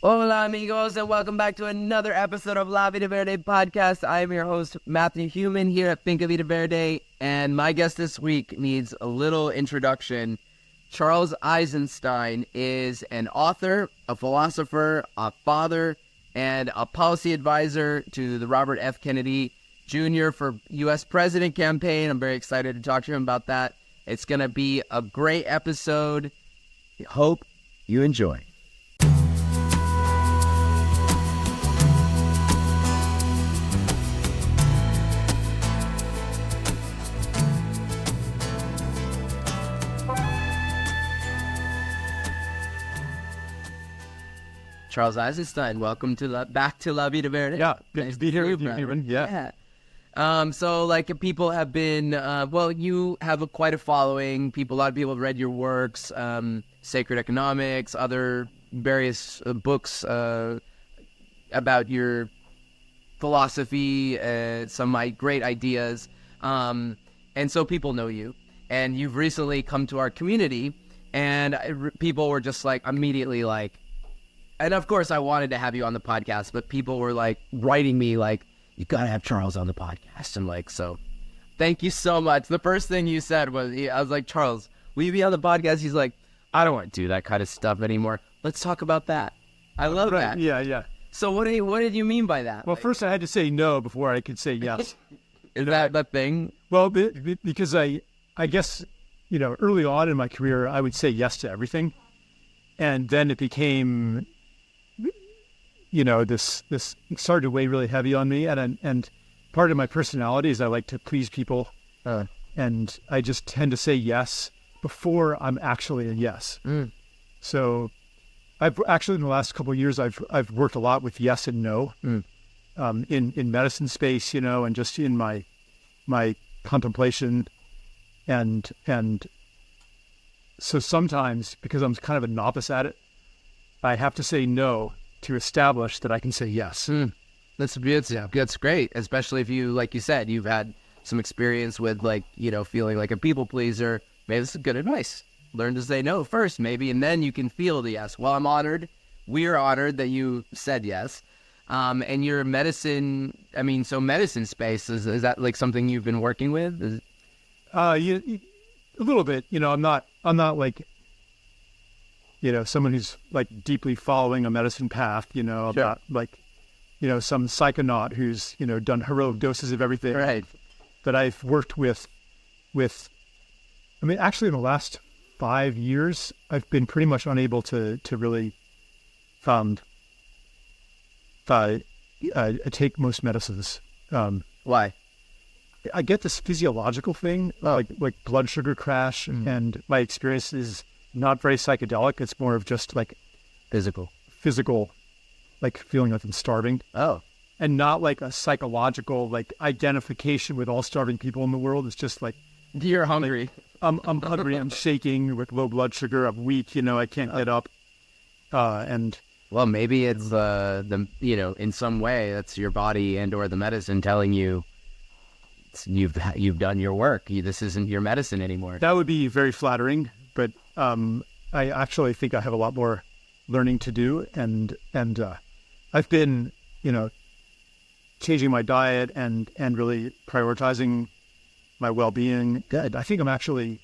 Hola amigos, and welcome back to another episode of La Vida Verde podcast. I am your host, Matthew Human, here at Finca Vida Verde, and my guest this week needs a little introduction. Charles Eisenstein is an author, a philosopher, a father, and a policy advisor to the Robert F. Kennedy Jr. for U.S. President campaign. I'm very excited to talk to him about that. It's going to be a great episode. Hope you enjoy. Charles Eisenstein, welcome to back to La Vida Verde. Yeah, good to be here with you, Ruben. Yeah. So people have been, you have quite a following. A lot of people have read your works, Sacred Economics, other various books about your philosophy, some great ideas. And so people know you. And you've recently come to our community, and people were just immediately and of course I wanted to have you on the podcast, but people were writing me you gotta have Charles on the podcast. And so thank you so much. The first thing you said was, I was like, Charles, will you be on the podcast? He's like, I don't want to do that kind of stuff anymore. Let's talk about that. I love that. Yeah. So what did you mean by that? Well, first I had to say no before I could say yes. Is that the thing? Well, because I guess, early on in my career, I would say yes to everything. And then it became, this started to weigh really heavy on me. And part of my personality is I like to please people. And I just tend to say yes before I'm actually a yes. So I've actually, in the last couple of years, I've worked a lot with yes and no in medicine space, and just in my contemplation. And so sometimes, because I'm kind of a novice at it, I have to say no to establish that I can say yes. That's great, especially if you, like you said, you've had some experience with feeling like a people pleaser. Maybe this is good advice. Learn to say no first, maybe, and then you can feel the yes. Well, I'm honored. We're honored that you said yes. And your medicine, so medicine space, is that something you've been working with? A little bit. I'm not someone who's deeply following a medicine path, Sure. About some psychonaut who's, done heroic doses of everything. Right. But I've worked with, actually in the last 5 years, I've been pretty much unable to really take most medicines. Why? I get this physiological thing, like blood sugar crash, and my experience is not very psychedelic. It's more of just Physical, feeling like I'm starving. Oh. And not a psychological identification with all starving people in the world. It's just you're hungry. I'm hungry. I'm shaking with low blood sugar. I'm weak. I can't get up. And well, maybe it's in some way that's your body and or the medicine telling you you've done your work. This isn't your medicine anymore. That would be very flattering, but I actually think I have a lot more learning to do, and I've been changing my diet and really prioritizing my well-being. Good. I think I'm actually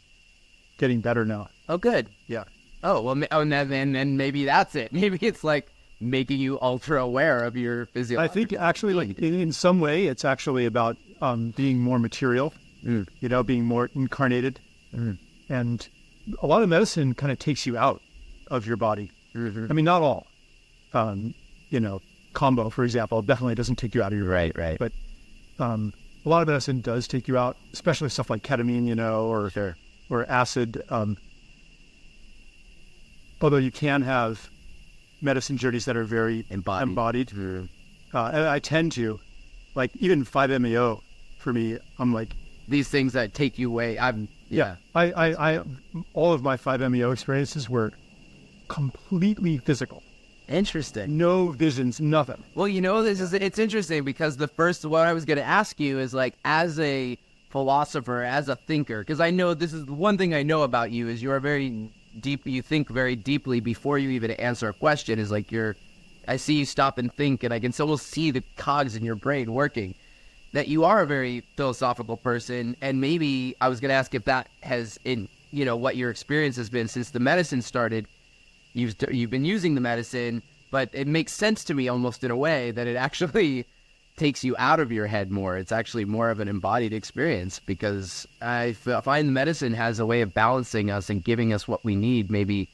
getting better now. Oh, good. Yeah. Oh, well, and then maybe that's it. Maybe it's making you ultra aware of your physiology. I think actually in some way it's actually about being more material, being more incarnated. And a lot of medicine kind of takes you out of your body. Not all. Combo, for example, definitely doesn't take you out of your body. Right. But a lot of medicine does take you out, especially stuff like ketamine, or acid. Although you can have medicine journeys that are very embodied. And I tend to, even 5-MeO for me, I'm these things that take you away. I all of my 5-MeO experiences were completely physical. Interesting. No visions, nothing. Well, it's interesting because what I was going to ask you is as a philosopher, as a thinker, because I know this is the one thing I know about you is you are very deep. You think very deeply before you even answer a question. Is you're I see you stop and think, and I can almost see the cogs in your brain working, that you are a very philosophical person. And maybe I was going to ask if that has, in, you know, what your experience has been since the medicine started. You've been using the medicine, but it makes sense to me almost in a way that it actually takes you out of your head more. It's actually more of an embodied experience, because I find medicine has a way of balancing us and giving us what we need. Maybe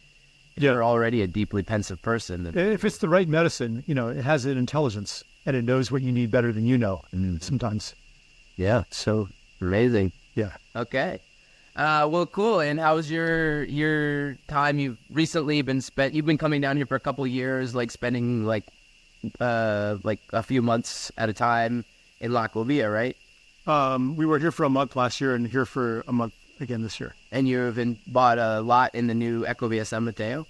if you're already a deeply pensive person. Then... If it's the right medicine, you know, it has an intelligence and it knows what you need better than you know sometimes. Yeah. So amazing. Yeah. Okay. Well, cool. And how's your time? You've recently you've been coming down here for a couple of years, like spending like a few months at a time in La Clovia, right? We were here for a month last year and here for a month again this year. And you've bought a lot in the new Ecovia San Mateo.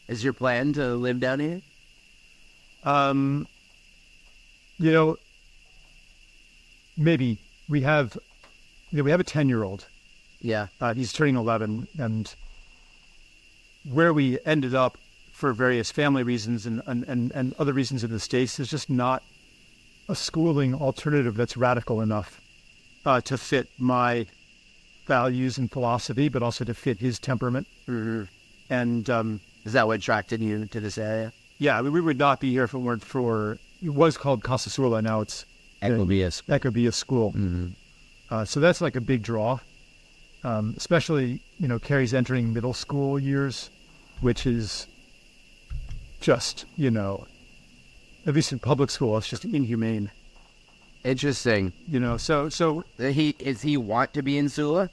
Is your plan to live down here? You know, maybe we have a 10-year-old. Yeah. He's turning 11, and where we ended up for various family reasons and other reasons in the States, there's just not a schooling alternative that's radical enough to fit my values and philosophy, but also to fit his temperament. Mm-hmm. And is that what attracted you to this area? yeah, we would not be here if it weren't for, it was called Casa Sula, now it's Ecovia School. Mm-hmm. So that's like a big draw. Especially, you know, Carrie's entering middle school years, which is just, you know, at least in public school, it's just inhumane. Interesting. You know, so he want to be in Sula?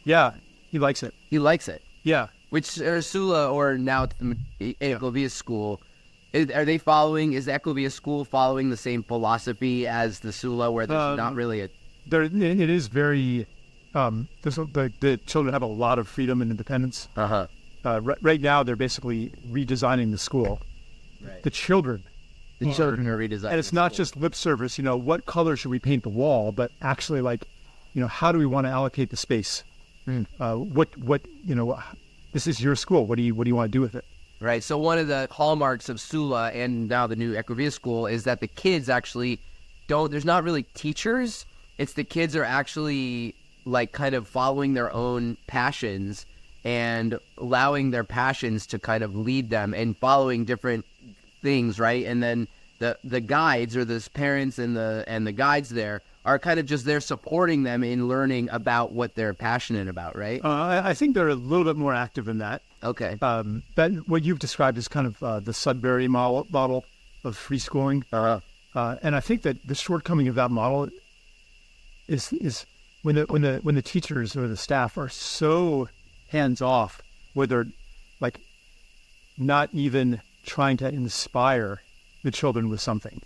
yeah, he likes it. He likes it. Yeah. Which Sula, or now the Ecovia School, are they following? Is the Ecovia School following the same philosophy as the Sula, where there's not really a? It is very. The children have a lot of freedom and independence. Right now, they're basically redesigning the school. Right. The children are redesigning. And it's not just lip service, you know, what color should we paint the wall, but actually, like, you know, how do we want to allocate the space? What, you know, this is your school. What do you want to do with it? Right. So one of the hallmarks of Sula and now the new Ecovia School is that the kids actually there's not really teachers. It's the kids are actually like kind of following their own passions and allowing their passions to kind of lead them and following different things, right? And then the guides, or the parents and the guides there, are kind of just there supporting them in learning about what they're passionate about, right? I think they're a little bit more active in that. Okay. But what you've described is kind of the Sudbury model of free schooling. And I think that the shortcoming of that model is when the teachers or the staff are so hands off, where they're like not even trying to inspire the children with something,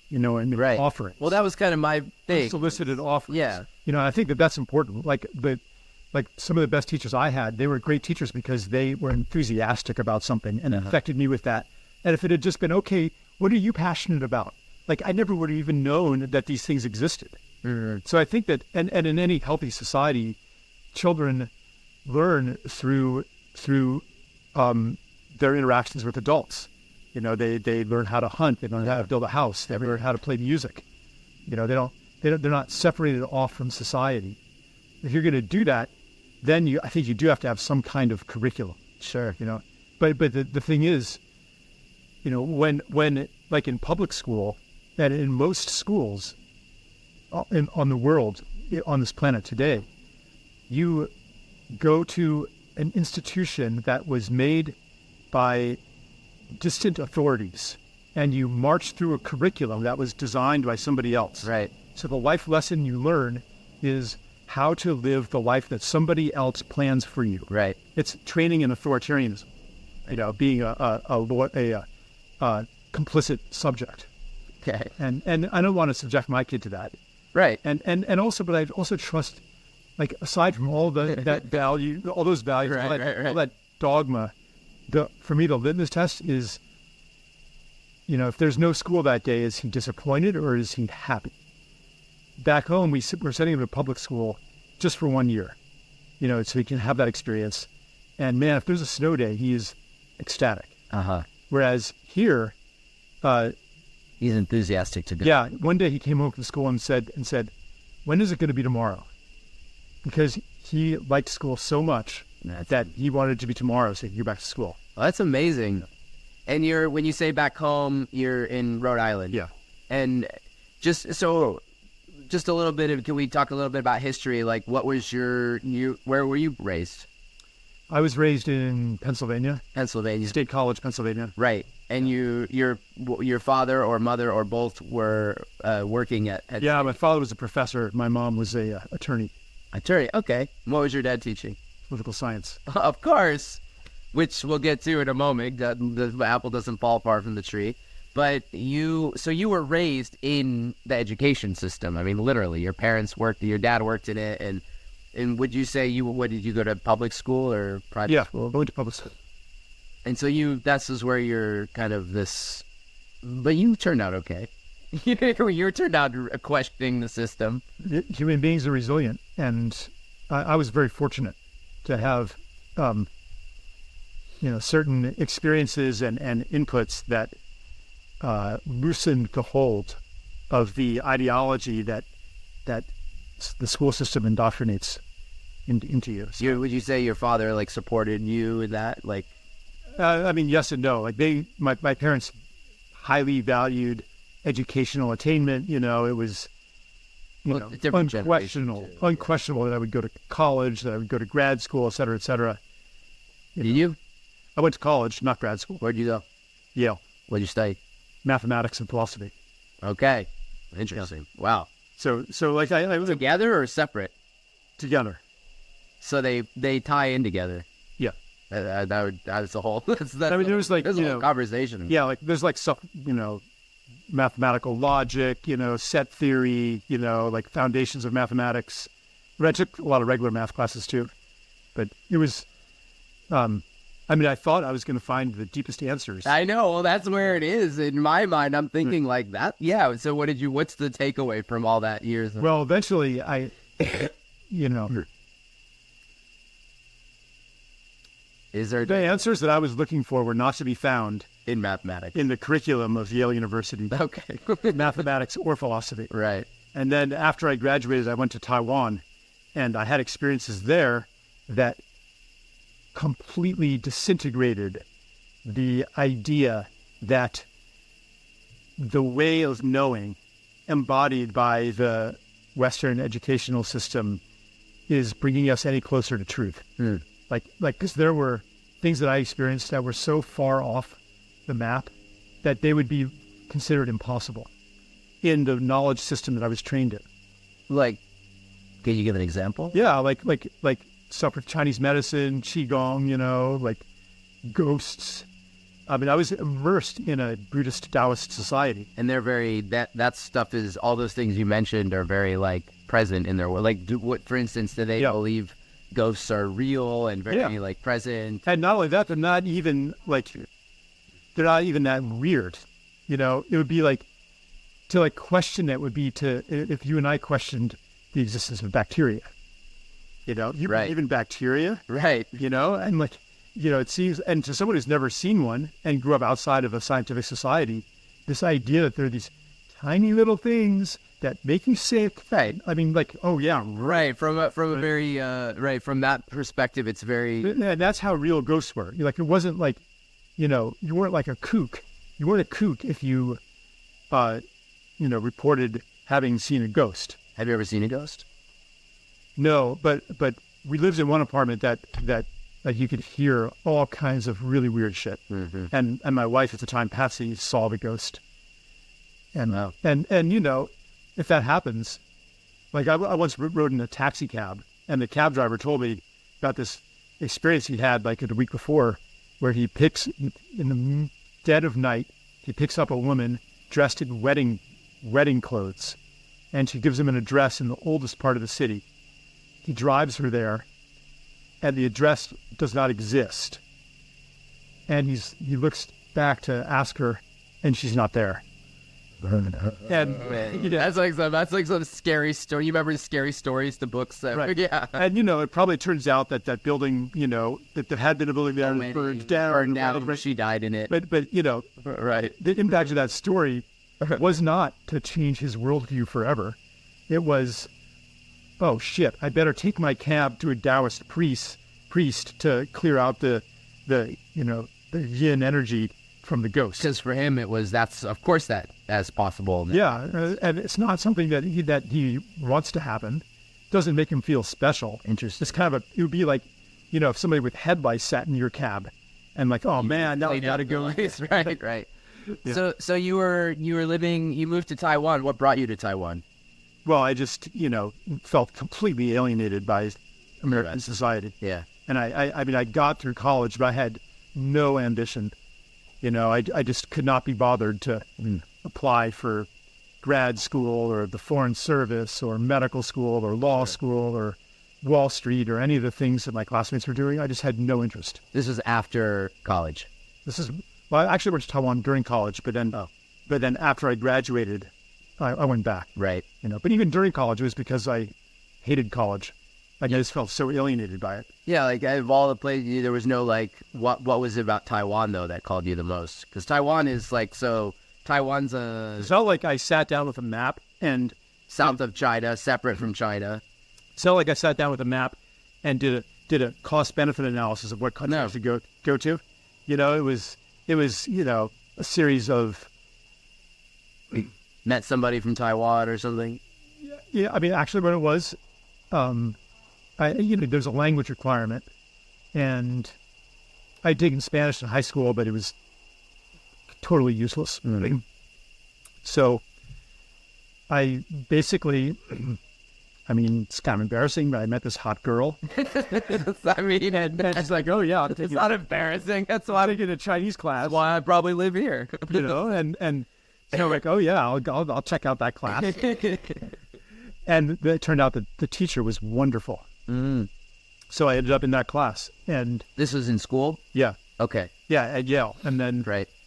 you know, and right. offerings. Well, that was kind of my thing. Unsolicited offerings. Yeah. You know, I think that that's important. Like some of the best teachers I had, they were great teachers because they were enthusiastic about something and affected me with that. And if it had just been, okay, what are you passionate about? Like, I never would have even known that these things existed. So I think that, and in any healthy society, children learn through their interactions with adults. You know, they learn how to hunt, they learn how to build a house, they learn how to play music. You know, they're not separated off from society. If you're going to do that, then I think you do have to have some kind of curriculum. Sure. You know, but the thing is, you know, when like in public school and in most schools on the world, on this planet today, you go to an institution that was made by distant authorities, and you march through a curriculum that was designed by somebody else. Right. So the life lesson you learn is how to live the life that somebody else plans for you. Right. It's training in authoritarianism. You know, being a complicit subject. Okay. And I don't want to subject my kid to that. Right. And also, but I also trust, like, aside from all that value, all those values, right. all that dogma, for me, the litmus test is, you know, if there's no school that day, is he disappointed or is he happy? Back home, we're sending him to public school just for 1 year, you know, so he can have that experience. And man, if there's a snow day, he is ecstatic. Uh-huh. Whereas here, He's enthusiastic to go. Yeah, one day he came home from school and said, when is it going to be tomorrow? Because he liked school so much that he wanted it to be tomorrow so he could go back to school. Well, that's amazing. And when you say back home, you're in Rhode Island. Yeah. And just a little bit of, can we talk a little bit about history? Like, what was where were you raised? I was raised in Pennsylvania. Pennsylvania. State College, Pennsylvania. Right. And your father or mother or both were working at Yeah, my father was a professor. My mom was a attorney. Attorney. Okay. What was your dad teaching? Political science. Of course, which we'll get to in a moment. The apple doesn't fall far from the tree. But you were raised in the education system. I mean, literally, your parents worked, your dad worked in it, and would you say did you go to public school or private school? Yeah, I went to public school. And so this is where you're kind of this, but you turned out okay. You turned out questioning the system. Human beings are resilient, and I was very fortunate to have, certain experiences and inputs that loosened the hold of the ideology that the school system indoctrinates into you. So, Would you say your father supported you in that? Yes and no. My parents highly valued educational attainment. It was unquestionable that I would go to college, that I would go to grad school, et cetera, et cetera. Did you? I went to college, not grad school. Where'd you go? Yale. What'd you study? Mathematics and philosophy. Okay. Interesting. Yeah. Wow. So I was together or separate? Together. So they tie in together. Yeah. That's a whole. There was a whole conversation. Yeah, there's stuff, mathematical logic, set theory, foundations of mathematics. But I took a lot of regular math classes too. But it was, I thought I was going to find the deepest answers. I know. Well, that's where it is. In my mind, I'm thinking like that. Yeah. So what's the takeaway from all that years? Well, eventually Is there the answers that I was looking for were not to be found in mathematics, in the curriculum of Yale University. Okay. Mathematics or philosophy. Right. And then after I graduated, I went to Taiwan, and I had experiences there that completely disintegrated the idea that the way of knowing embodied by the Western educational system is bringing us any closer to truth. Because there were things that I experienced that were so far off the map that they would be considered impossible in the knowledge system that I was trained in. Can you give an example? Yeah, like stuff with Chinese medicine, Qigong, ghosts. I was immersed in a Buddhist Taoist society. And they're very, that stuff is, all those things you mentioned are very present in their world. What, for instance, do they believe ghosts are real and very present? And not only that, they're not even that weird. It would be to question it would be if you and I questioned the existence of bacteria. You believe in bacteria, right? And it seems, and to someone who's never seen one and grew up outside of a scientific society, this idea that there are these tiny little things that make you sick. Right. Oh yeah, right. From a very right, from that perspective, it's very. And that's how real ghosts were. It wasn't you weren't like a kook. You weren't a kook if you, reported having seen a ghost. Have you ever seen a ghost? No, but we lived in one apartment that you could hear all kinds of really weird shit. Mm-hmm. And my wife at the time, Patsy, saw the ghost. And wow. and if that happens, I once rode in a taxi cab, and the cab driver told me about this experience he had the week before, where he picks, in the dead of night, he picks up a woman dressed in wedding clothes, and she gives him an address in the oldest part of the city. He drives her there, and the address does not exist. And he looks back to ask her, and she's not there. And That's like some scary story. You remember the scary stories, the books that right. yeah. And it probably turns out that building, that there had been a building there and burned down. Right. She died in it. But Right. the impact of that story was not to change his worldview forever. It was, oh shit, I better take my cab to a Taoist priest to clear out the yin energy from the ghost. Because for him, that's possible. Yeah, and it's not something that he wants to happen. Doesn't make him feel special. Interesting. It's kind of it would be like, if somebody with headlights sat in your cab, and like, oh man, now I gotta go. Right. Yeah. So you moved to Taiwan. What brought you to Taiwan? Well, I just felt completely alienated by American society. Yeah. And I got through college, but I had no ambition. I just could not be bothered to apply for grad school or the Foreign Service or medical school or law school or Wall Street or any of the things that my classmates were doing. I just had no interest. This was after college. I actually went to Taiwan during college, but then after I graduated, I went back. Right. But even during college, it was because I hated college. I just felt so alienated by it. Yeah, like of all the places, there was no what was it about Taiwan though that called you the most? Because Taiwan is Taiwan's It felt like I sat down with a map and south of China, separate from China. It felt like I sat down with a map and did a cost benefit analysis of what country I should go to. It was a series of. Met somebody from Taiwan or something. Yeah, I mean, actually, what it was. There's a language requirement, and I'd taken Spanish in high school, but it was totally useless. Mm-hmm. So I basically, it's kind of embarrassing, but I met this hot girl. And she's like, oh yeah, it's not embarrassing. That's why I'm taking a Chinese class. That's why I probably live here. And so I'm like, oh yeah, I'll check out that class. And it turned out that the teacher was wonderful. Mm. So I ended up in that class. And this was in school? Yeah. Okay. Yeah, at Yale. And then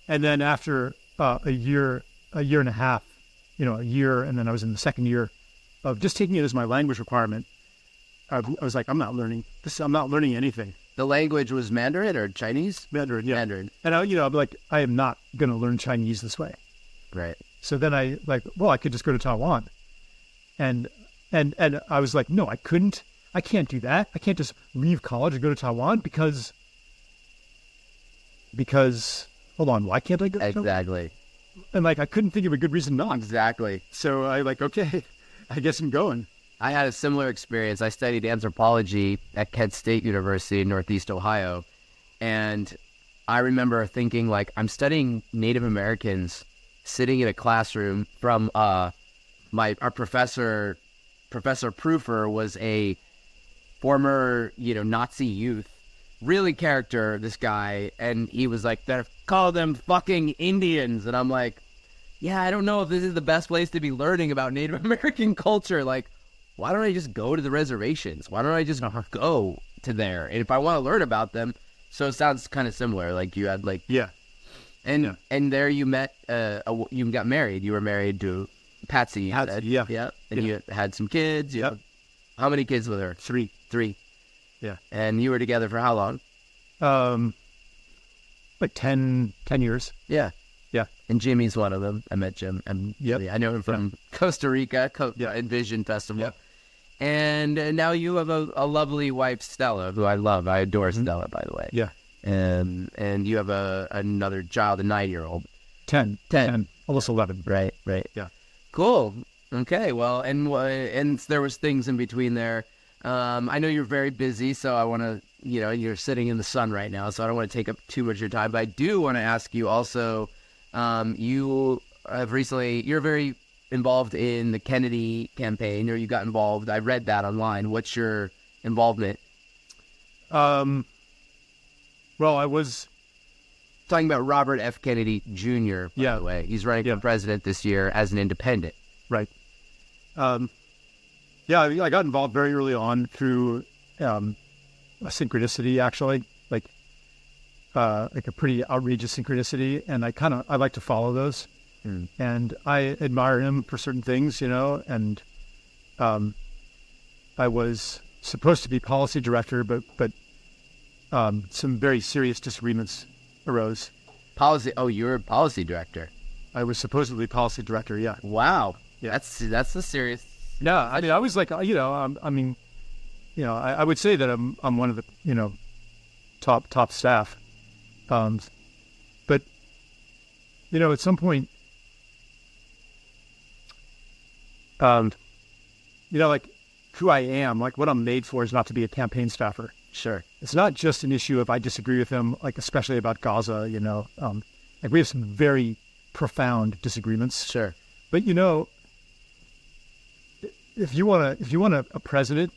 And then after a year and a half, a year, and then I was in the second year of just taking it as my language requirement, I was like, I'm not learning anything. The language was Mandarin or Chinese? Mandarin, yeah. Mandarin. And I'm like, I am not going to learn Chinese this way. Right. So then I could just go to Taiwan. And I was like, no, I couldn't. I can't do that. I can't just leave college and go to Taiwan because hold on, why can't I go to Taiwan? Exactly. And I couldn't think of a good reason not. Exactly. So okay, I guess I'm going. I had a similar experience. I studied anthropology at Kent State University in Northeast Ohio. And I remember thinking I'm studying Native Americans sitting in a classroom from our professor, Professor Proofer, was a former, Nazi youth, really character, this guy. And he was like, call them fucking Indians. And I'm like, yeah, I don't know if this is the best place to be learning about Native American culture. Why don't I just go to the reservations? Why don't I just go to there? And if I want to learn about them, so it sounds kind of similar. You had yeah. And there you met, you got married. You were married to Patsy, you said. Yeah. Yeah. And you had some kids. Yep. How many kids were there? Three. Yeah. And you were together for how long? 10 years. Yeah. Yeah. And Jimmy's one of them. I met Jim. I know him from Costa Rica, Envision Festival. Yep. And now you have a lovely wife, Stella, who I love. I adore Stella, by the way. Yeah. And you have another child, a 9-year-old. 10. Almost 11. Right. Yeah. Cool. Okay. Well, and there was things in between there. I know you're very busy, so I want to, you're sitting in the sun right now, so I don't want to take up too much of your time. But I do want to ask you also, you're very involved in the Kennedy campaign, or you got involved. I read that online. What's your involvement? Well, I was talking about Robert F. Kennedy Jr., by the way. He's running for president this year as an independent. Right. I got involved very early on through a synchronicity, actually, like a pretty outrageous synchronicity, and I like to follow those. And I admire him for certain things, and I was supposed to be policy director, but some very serious disagreements arose. Policy. Oh, you're a policy director. I was supposedly policy director, yeah. Wow. Yeah. That's a serious. Yeah, I mean, I was like, I would say that I'm one of the, top staff. But, at some point, like who I am, like what I'm made for is not to be a campaign staffer. Sure. It's not just an issue if I disagree with him, like especially about Gaza, like we have some very profound disagreements. Sure. But if you want a president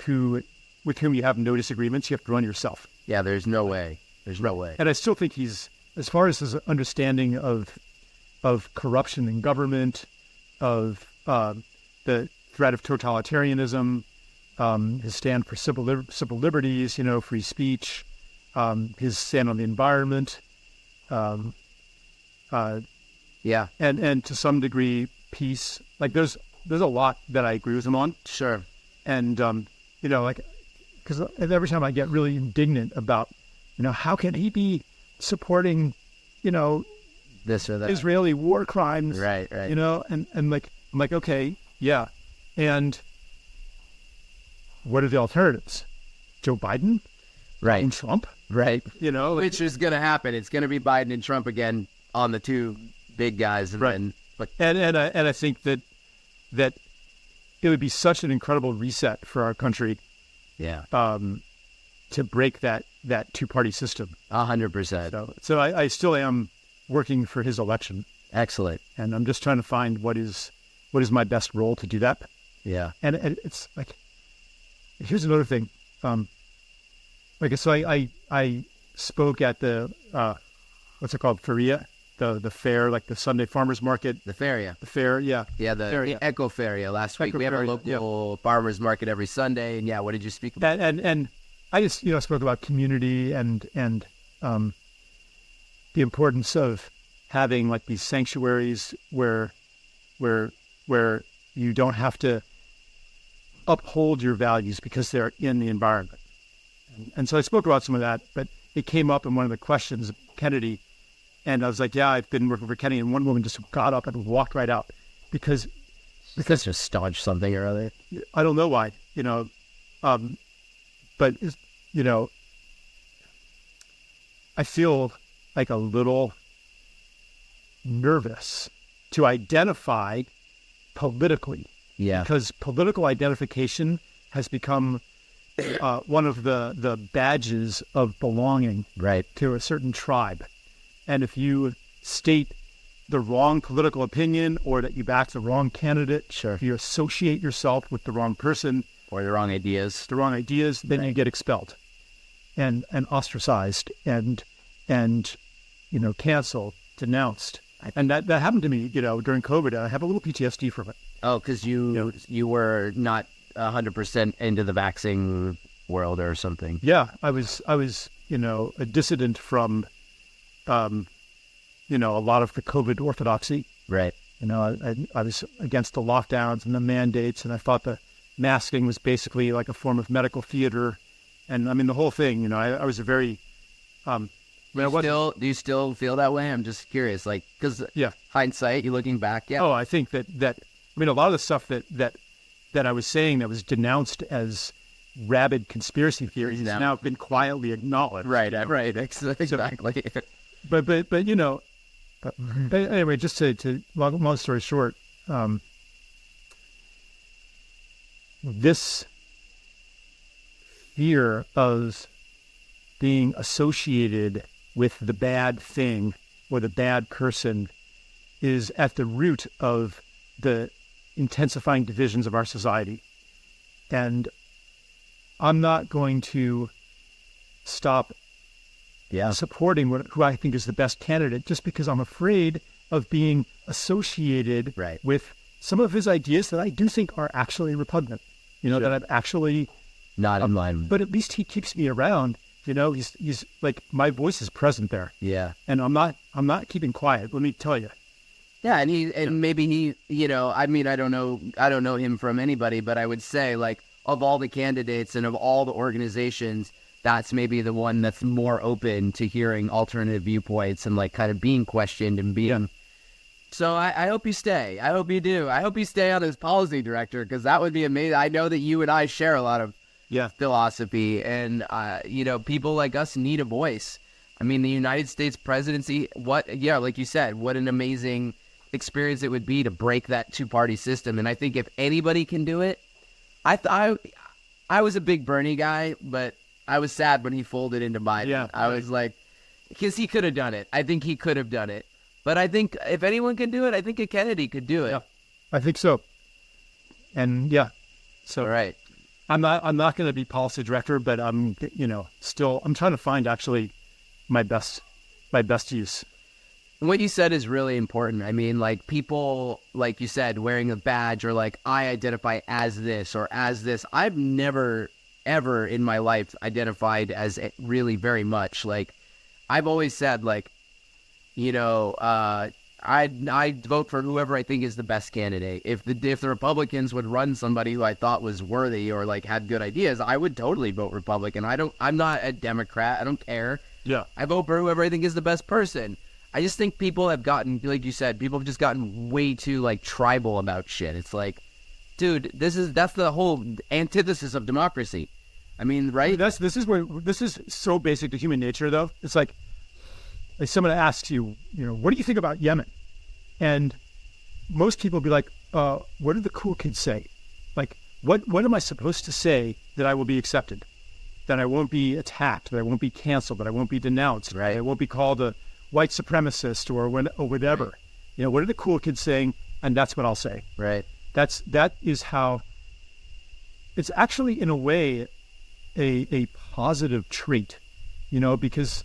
with whom you have no disagreements, you have to run yourself. Yeah, there's no way. There's no way. And I still think he's, as far as his understanding of corruption in government, of the threat of totalitarianism, his stand for civil liberties, free speech, his stand on the environment, Yeah. and to some degree peace. Like there's a lot that I agree with him on. Sure. And like because every time I get really indignant about how can he be supporting This or that. Israeli war crimes, Right. and like I'm like, okay, yeah, and what are the alternatives? Joe Biden, Right. and Trump, Right. Like, Which is going to happen. It's going to be Biden and Trump again on the two big guys, and Right. then like and I think that it would be such an incredible reset for our country, yeah, to break that two-party system. 100%. So I still am working for his election, Excellent. and I'm just trying to find what is my best role to do that. Yeah. And it's like, here's another thing. So I spoke at the what's it called, Feria, the fair, like the Sunday farmers market. The fair, The fair, yeah. yeah, the Fair, yeah. Echo Fair, last week. We have a Eco-Feria, local farmers market every Sunday, and what did you speak about? And I just spoke about community and the importance of having like these sanctuaries where you don't have to uphold your values because they're in the environment. And so I spoke about some of that, but it came up in one of the questions of Kennedy, and I was like, yeah, I've been working for Kennedy, and one woman just got up and walked right out because Just staunch something or other. I don't know why, but I feel like a little nervous to identify politically, Yeah. because political identification has become one of the badges of belonging Right. to a certain tribe. And if you state the wrong political opinion or that you back the wrong candidate, Sure. if you associate yourself with the wrong person, Or the wrong ideas. the wrong ideas, then you get expelled and ostracized and canceled, denounced. And that happened to me, during COVID. I have a little PTSD from it. Oh, because you were not 100% into the vaccine world or something. Yeah, I was a dissident from a lot of the COVID orthodoxy. Right. I was against the lockdowns and the mandates, and I thought the masking was basically like a form of medical theater. And I mean, the whole thing, I was a very, Do you still feel that way? I'm just curious, like, because yeah. hindsight, you looking back, yeah. Oh, I think that a lot of the stuff that I was saying that was denounced as rabid conspiracy theories has now been quietly acknowledged. Right, exactly. But anyway, just to long story short, this fear of being associated with the bad thing or the bad person is at the root of the intensifying divisions of our society. And I'm not going to stop supporting who I think is the best candidate just because I'm afraid of being associated with some of his ideas that I do think are actually repugnant, that I'm actually not in line. But at least he keeps me around You know, he's like, my voice is present there, Yeah. and I'm not keeping quiet. Let me tell you. Yeah, and maybe he, you know, I mean, I don't know him from anybody, but I would say, like, of all the candidates and of all the organizations, that's maybe the one that's more open to hearing alternative viewpoints and, like, kind of being questioned and being. So I hope you stay. I hope you do. I hope you stay on as policy director, because that would be amazing. I know that you and I share a lot of philosophy, and you know, people like us need a voice. I mean, the United States presidency, like you said, what an amazing experience it would be to break that two-party system. And I think if anybody can do it, I was a big Bernie guy, but I was sad when he folded into Biden. Yeah. I was like, because he could have done it. I think he could have done it. But I think if anyone can do it, I think a Kennedy could do it. Yeah, I think so. And so right. I'm not going to be policy director, but I'm trying to find actually my best use. And what you said is really important. I mean, like, people, like you said, wearing a badge, or like, I identify as this or as this. I've never, ever in my life identified as really very much. Like, I've always said, like, you know, I vote for whoever I think is the best candidate. If the Republicans would run somebody who I thought was worthy or, like, had good ideas, I would totally vote Republican. I'm not a Democrat. I don't care. Yeah. I vote for whoever I think is the best person. I just think people have gotten, like you said, people have just gotten way too, like, tribal about shit. It's like, dude, that's the whole antithesis of democracy. I mean, right? This is so basic to human nature, though. It's like someone asks you, what do you think about Yemen? And most people will be like, what do the cool kids say? Like, what am I supposed to say that I will be accepted? That I won't be attacked, that I won't be canceled, that I won't be denounced, right? That I won't be called a white supremacist or whatever. Right. You know, what are the cool kids saying? And that's what I'll say. Right. That is how it's actually, in a way, a positive trait, because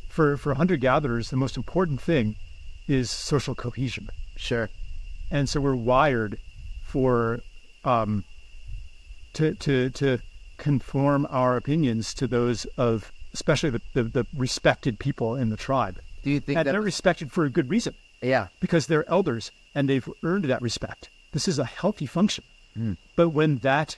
for hunter-gatherers, the most important thing is social cohesion. Sure. And so we're wired for to conform our opinions to those of especially the respected people in the tribe. Do you think and they're respected for a good reason? Yeah. Because they're elders and they've earned that respect. This is a healthy function. But when that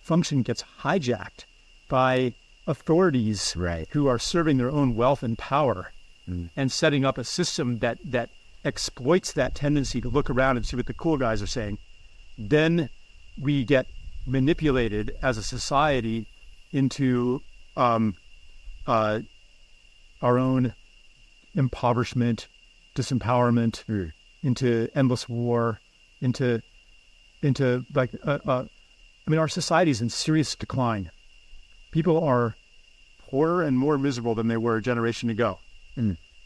function gets hijacked by authorities who are serving their own wealth and power and setting up a system that exploits that tendency to look around and see what the cool guys are saying, then we get manipulated as a society into our own impoverishment, disempowerment, into endless war, into like our society is in serious decline. People are poorer and more miserable than they were a generation ago.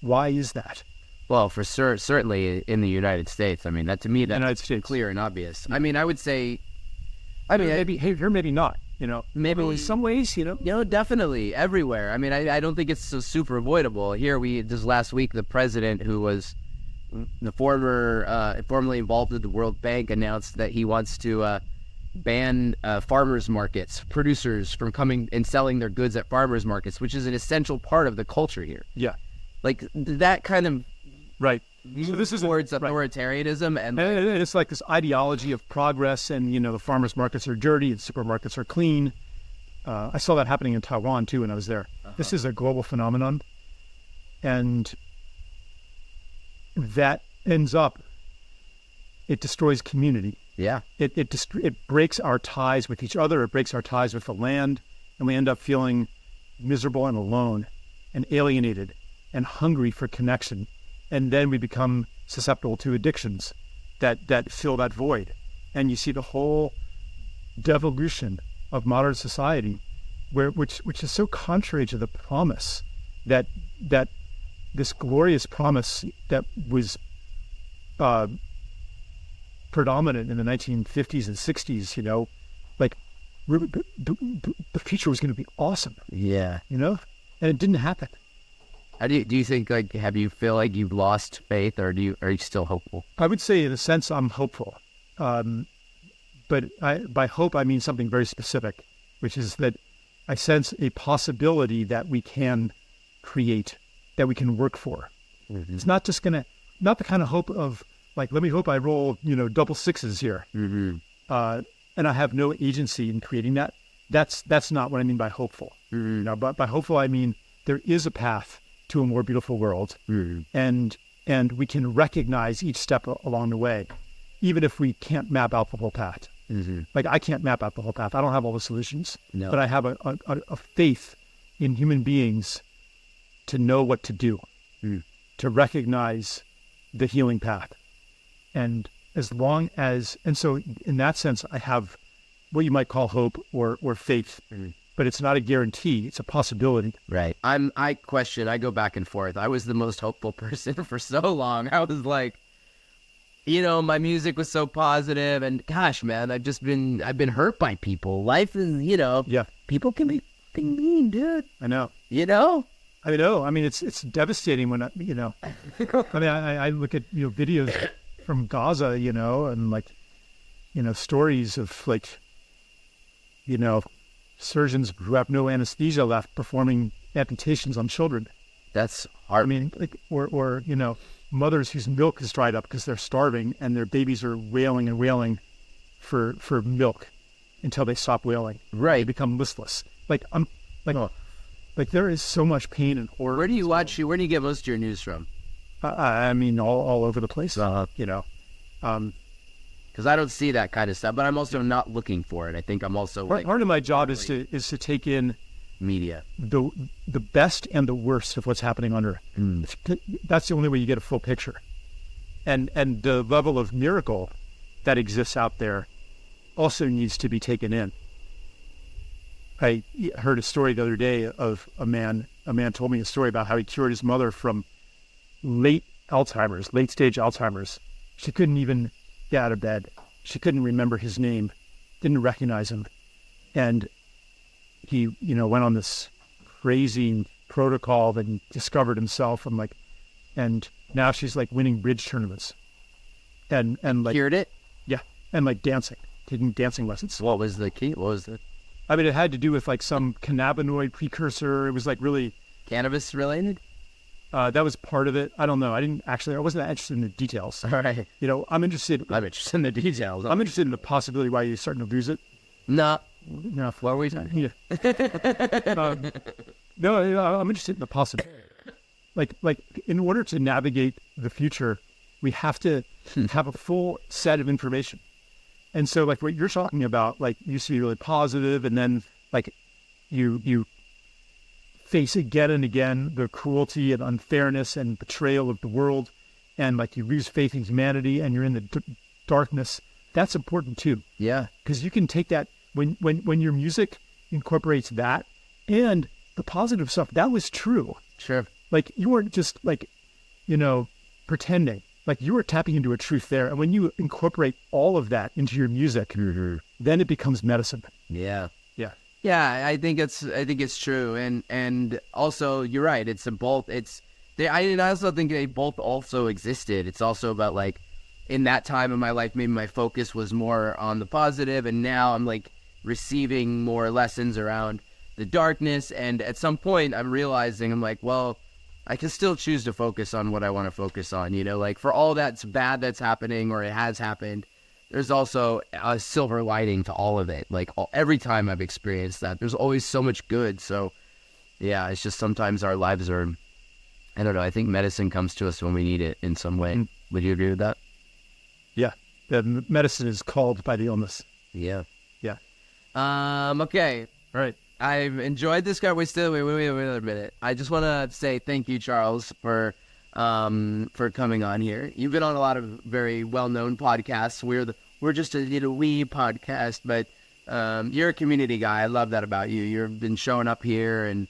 Why is that? Well, for sure, certainly in the United States. I mean, that to me, that's United States. Clear and obvious. I mean, I would say, maybe here, maybe not. Maybe in some ways, definitely everywhere. I mean, I don't think it's so super avoidable. Here, just last week, the president, who was the formerly involved with the World Bank, announced that he wants to ban farmers markets, producers from coming and selling their goods at farmers markets, which is an essential part of the culture here. Yeah, like that kind of right. So this is towards authoritarianism, and it's like this ideology of progress, and the farmers markets are dirty and supermarkets are clean. I saw that happening in Taiwan too when I was there. This is a global phenomenon, and that ends up, it destroys community. Yeah, it breaks our ties with each other. It breaks our ties with the land, and we end up feeling miserable and alone, and alienated, and hungry for connection. And then we become susceptible to addictions that fill that void. And you see the whole devolution of modern society, which is so contrary to the promise that this glorious promise that was predominant in the 1950s and 60s. Like the future was going to be awesome. Yeah, and it didn't happen. How do you think, like, have you feel like you've lost faith, or are you still hopeful? I would say in a sense I'm hopeful. But by hope I mean something very specific, which is that I sense a possibility that we can create, that we can work for. It's not just not the kind of hope of like, let me hope I roll, double sixes here. And I have no agency in creating that. That's not what I mean by hopeful. But by hopeful, I mean there is a path to a more beautiful world, and we can recognize each step along the way, even if we can't map out the whole path. Like I can't map out the whole path. I don't have all the solutions, but I have a faith in human beings to know what to do, to recognize the healing path. And so in that sense, I have what you might call hope or faith, but it's not a guarantee. It's a possibility. Right. I go back and forth. I was the most hopeful person for so long. I was like, my music was so positive, and gosh, man, I've been hurt by people. Life is, people can be fucking mean, dude. I know. I know. I mean, it's devastating when, I look at, videos from Gaza, and like, stories of like, surgeons who have no anesthesia left performing amputations on children. That's hard. I mean, like, or mothers whose milk is dried up because they're starving and their babies are wailing and wailing for milk until they stop wailing. Right. They become listless. Like, like there is so much pain and horror. Where do you get most of your news from? I mean, all over the place, because I don't see that kind of stuff, but I'm also not looking for it. I think I'm also part of my job is to take in media, the best and the worst of what's happening on Earth. That's the only way you get a full picture, and the level of miracle that exists out there also needs to be taken in. I heard a story the other day of a man told me a story about how he cured his mother from late stage Alzheimer's. She couldn't even get out of bed. She couldn't remember his name, didn't recognize him. And he, went on this crazy protocol that he discovered himself and now she's like winning bridge tournaments. And like cured it? Yeah. And like taking dancing lessons. What was the key? What was the I mean, it had to do with like some cannabinoid precursor. It was like really cannabis related. That was part of it. I don't know. I wasn't that interested in the details. All right. I'm interested in the details. I'm interested in the possibility why you're starting to abuse it. No. What were we talking? Yeah. No, I'm interested in the possibility. Like in order to navigate the future, we have to have a full set of information. And so like what you're talking about, like used to be really positive, and then like you face again and again the cruelty and unfairness and betrayal of the world, and like you lose faith in humanity and you're in the darkness. That's important too. Yeah. Because you can take that when your music incorporates that and the positive stuff, that was true. Sure. Like you weren't just like, pretending. Like you were tapping into a truth there. And when you incorporate all of that into your music, then it becomes medicine. Yeah. Yeah. Yeah. I think it's true. And also you're right. It's a both. I also think they both also existed. It's also about like in that time of my life, maybe my focus was more on the positive, and now I'm like receiving more lessons around the darkness. And at some point I'm realizing I'm like, well, I can still choose to focus on what I want to focus on, like for all that's bad that's happening or it has happened, there's also a silver lining to all of it. Like every time I've experienced that, there's always so much good. So yeah, it's just sometimes our lives are, I don't know, I think medicine comes to us when we need it in some way. Would you agree with that? Yeah. The medicine is called by the illness. Yeah. Yeah. Okay. All right. I've enjoyed this guy. Wait another minute. I just want to say thank you, Charles, for coming on here. You've been on a lot of very well-known podcasts. We're just a little wee podcast, but you're a community guy. I love that about you. You've been showing up here and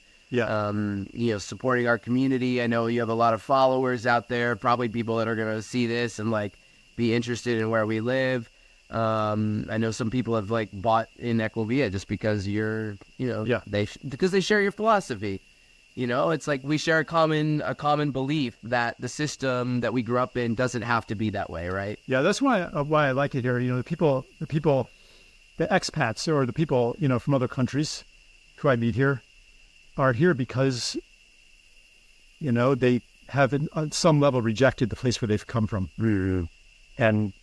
supporting our community. I know you have a lot of followers out there, probably people that are going to see this and like be interested in where we live. I know some people have like bought in Equivia just because you're, because they share your philosophy. It's like we share a common belief that the system that we grew up in doesn't have to be that way, right? Yeah, that's why I like it here. The expats or the people, from other countries, who I meet here are here because, they have on some level rejected the place where they've come from. And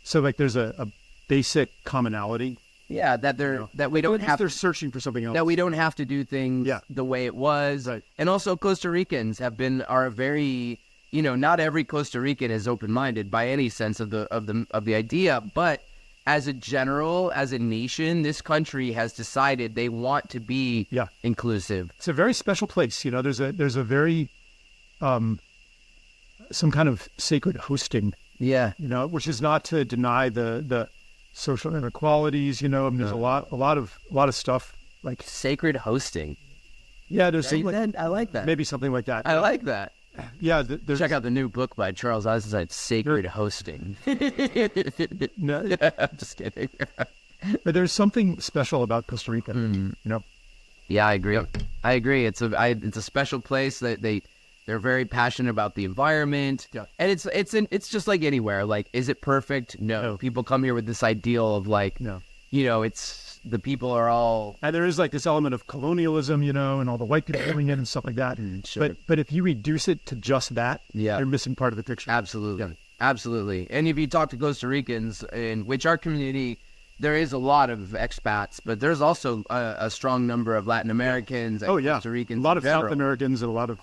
so like there's a basic commonality. Yeah, that we don't have. They're searching for something else. That we don't have to do things the way it was. Right. And also Costa Ricans are very, not every Costa Rican is open-minded by any sense of the idea, but as a nation, this country has decided they want to be inclusive. It's a very special place. There's a very some kind of sacred hosting. Yeah. Which is not to deny the social inequalities, there's a lot of stuff like sacred hosting. Yeah, there's I like that. Maybe something like that. I like that. Yeah, check out the new book by Charles Eisenstein, Sacred Hosting. No, I'm just kidding. But there's something special about Costa Rica, Yeah, I agree. It's a special place that they're very passionate about the environment. Yeah. And it's just like anywhere. Like, is it perfect? No. People come here with this ideal of like, it's the people are all. And there is like this element of colonialism, and all the white people coming in and stuff like that. Sure. But if you reduce it to just that, you're missing part of the picture. Absolutely. Yeah. Absolutely. And if you talk to Costa Ricans, in which our community, there is a lot of expats, but there's also a strong number of Latin Americans and Costa Ricans. A lot of South Americans and a lot of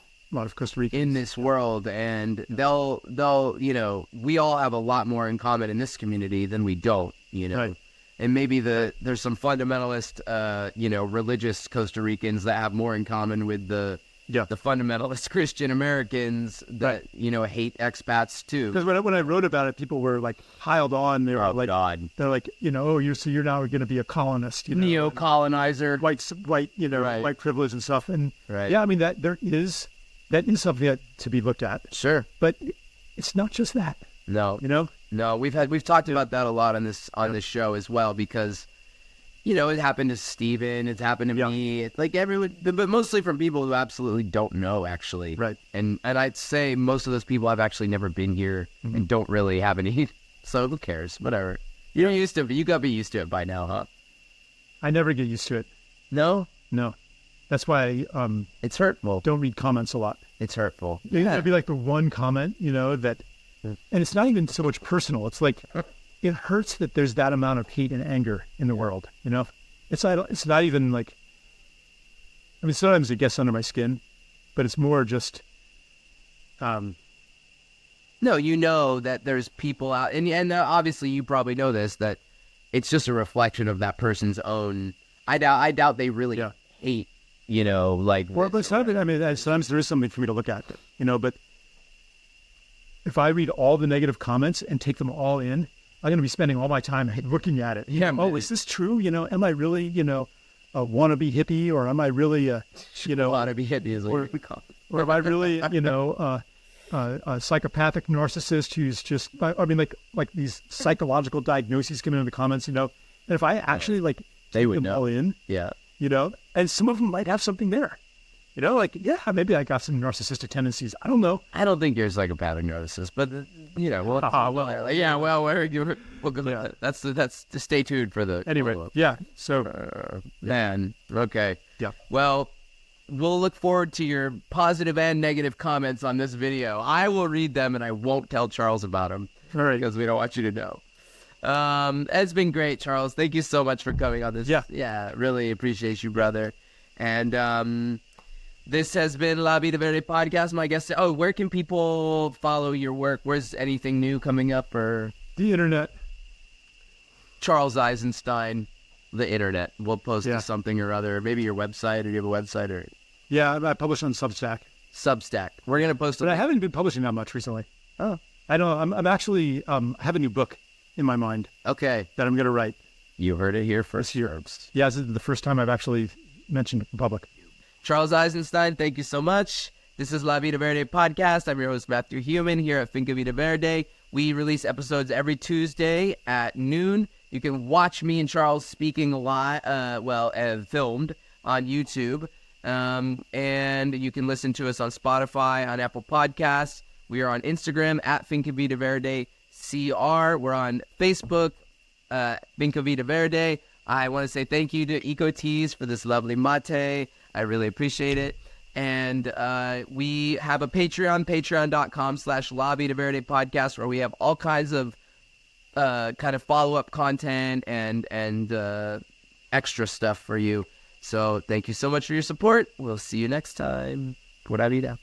Costa Ricans in this world, and they'll we all have a lot more in common in this community than we don't, Right. And maybe there's some fundamentalist religious Costa Ricans that have more in common with the fundamentalist Christian Americans that hate expats too. Because when I wrote about it, people were like piled on. They were they're like, you're now going to be a colonist, neo-colonizer, white, white privilege and stuff. And I mean that is something to be looked at. Sure, but it's not just that. No, no. We've talked about that a lot on this show as well, because it happened to Steven, it's happened to me. It's like everyone, but mostly from people who absolutely don't know, actually. Right. And I'd say most of those people have actually never been here and don't really have any. So who cares? Whatever. You're used to it, but you got to be used to it by now, huh? I never get used to it. No. That's why it's hurtful. Don't read comments a lot. It's hurtful. It'd be like the one comment, that, and it's not even so much personal. It's like, it hurts that there's that amount of hate and anger in the world. It's not even like, I mean, sometimes it gets under my skin, but it's more just, no, that there's people out, and obviously you probably know this, that it's just a reflection of that person's own. I doubt they really hate, like. Well, but sometimes there is something for me to look at, but if I read all the negative comments and take them all in, I'm going to be spending all my time looking at it. Yeah. Oh, is this true? Am I really, a wannabe hippie, or am I really wannabe hippie is what we call it. Or am I really, a psychopathic narcissist who's just, like these psychological diagnoses coming in the comments, and if I actually they would them know. all in, and some of them might have something there. Maybe I got some narcissistic tendencies. I don't know. I don't think you're a psychopathic narcissist, but that's to stay tuned for the anyway. follow-up. Yeah. So, man, okay. Yeah. Well, we'll look forward to your positive and negative comments on this video. I will read them, and I won't tell Charles about them. All right. Because we don't want you to know. It's been great, Charles. Thank you so much for coming on this. Yeah, really appreciate you, brother. And this has been La Vida Verde podcast. My guest. Oh, where can people follow your work? Where's anything new coming up? Or the internet. Charles Eisenstein, the internet. We'll post to something or other. Maybe your website, or do you have a website? Or I publish on Substack. We're gonna post. But I haven't been publishing that much recently. Oh, I know. I'm actually I have a new book in my mind. Okay, that I'm gonna write. You heard it here first. Yeah, this is the first time I've actually mentioned it in public. Charles Eisenstein, thank you so much. This is La Vida Verde podcast. I'm your host, Matthew Human, here at Finca Vida Verde. We release episodes every Tuesday at noon. You can watch me and Charles speaking a lot, filmed on YouTube. And you can listen to us on Spotify, on Apple Podcasts. We are on Instagram at Finca Vida Verde CR. We're on Facebook, Finca Vida Verde. I want to say thank you to Eco Teas for this lovely mate. I really appreciate it. And we have a Patreon, patreon.com/La Vida Verde podcast, where we have all kinds of kind of follow-up content and extra stuff for you. So thank you so much for your support. We'll see you next time. Pura Vida.